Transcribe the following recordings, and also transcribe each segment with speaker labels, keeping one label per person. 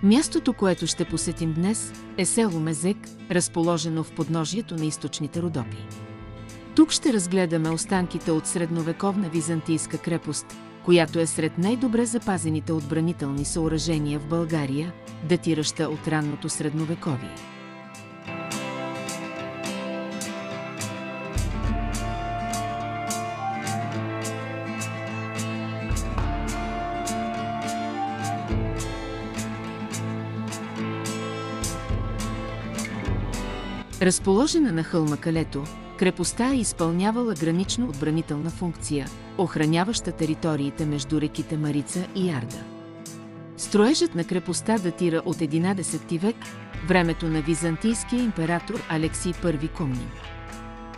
Speaker 1: Мястото, което ще посетим днес, е село Мезек, разположено в подножието на източните Родопи. Тук ще разгледаме останките от средновековна византийска крепост, която е сред най-добре запазените отбранителни съоръжения в България, датираща от ранното средновековие. Разположена на хълма Калето, крепостта е изпълнявала гранично-отбранителна функция, охраняваща териториите между реките Марица и Арда. Строежът на крепостта датира от 11 век, времето на византийския император Алексий I Комнин.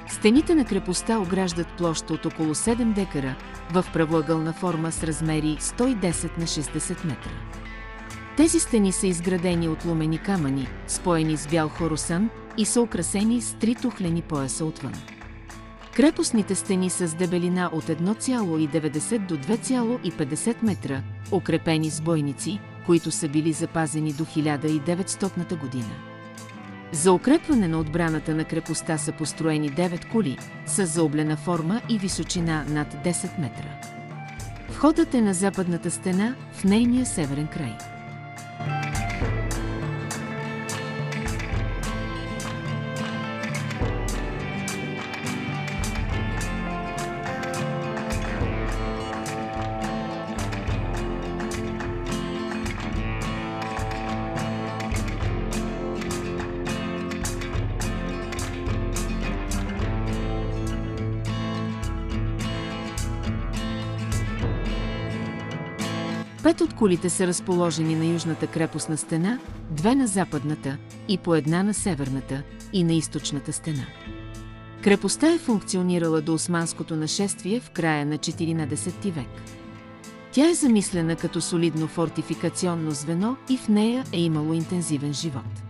Speaker 1: Стените на крепостта ограждат площ от около 7 декара, в правоъгълна форма с размери 110 на 60 метра. Тези стени са изградени от ломени камъни, споени с бял хоросан, и са украсени с 3 тухлени пояса отвън. Крепостните стени са с дебелина от 1,90 до 2,50 метра, укрепени с бойници, които са били запазени до 1900 година. За укрепване на отбраната на крепостта са построени 9 кули, с заоблена форма и височина над 10 метра. Входът е на западната стена, в нейния северен край. Пет от кулите са разположени на южната крепостна стена, 2 на западната и по 1 на северната и на източната стена. Крепостта е функционирала до османското нашествие в края на 14 век. Тя е замислена като солидно фортификационно звено и в нея е имало интензивен живот.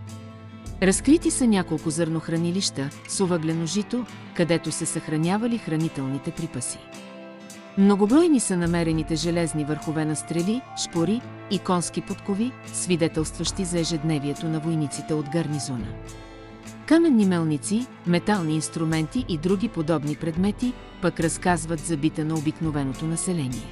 Speaker 1: Разкрити са няколко зърнохранилища с овъглено жито, където се съхранявали хранителните припаси. Многобройни са намерените железни върхове на стрели, шпори и конски подкови, свидетелстващи за ежедневието на войниците от гарнизона. Каменни мелници, метални инструменти и други подобни предмети пък разказват за бита на обикновеното население.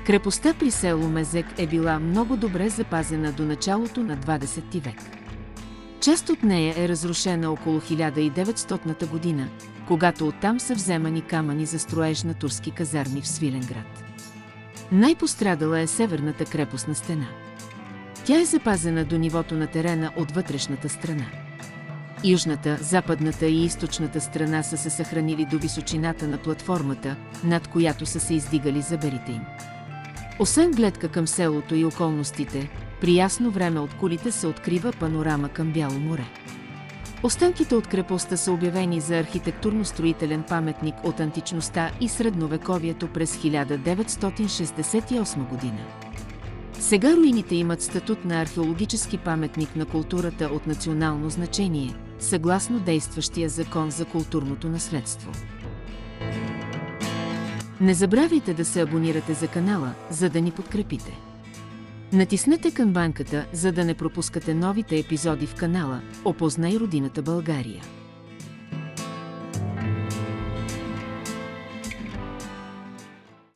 Speaker 1: Крепостта при село Мезек е била много добре запазена до началото на 20 век. Част от нея е разрушена около 1900 година, когато оттам са вземани камъни за строеж на турски казарми в Свиленград. Най-пострадала е северната крепостна стена. Тя е запазена до нивото на терена от вътрешната страна. Южната, западната и източната страна са се съхранили до височината на платформата, над която са се издигали заберите им. Освен гледка към селото и околностите, при ясно време от кулите се открива панорама към Бяло море. Останките от крепостта са обявени за архитектурно-строителен паметник от античността и средновековието през 1968 година. Сега руините имат статут на археологически паметник на културата от национално значение, съгласно действащия закон за културното наследство. Не забравяйте да се абонирате за канала, за да ни подкрепите. Натиснете камбанката, за да не пропускате новите епизоди в канала "Опознай родината България".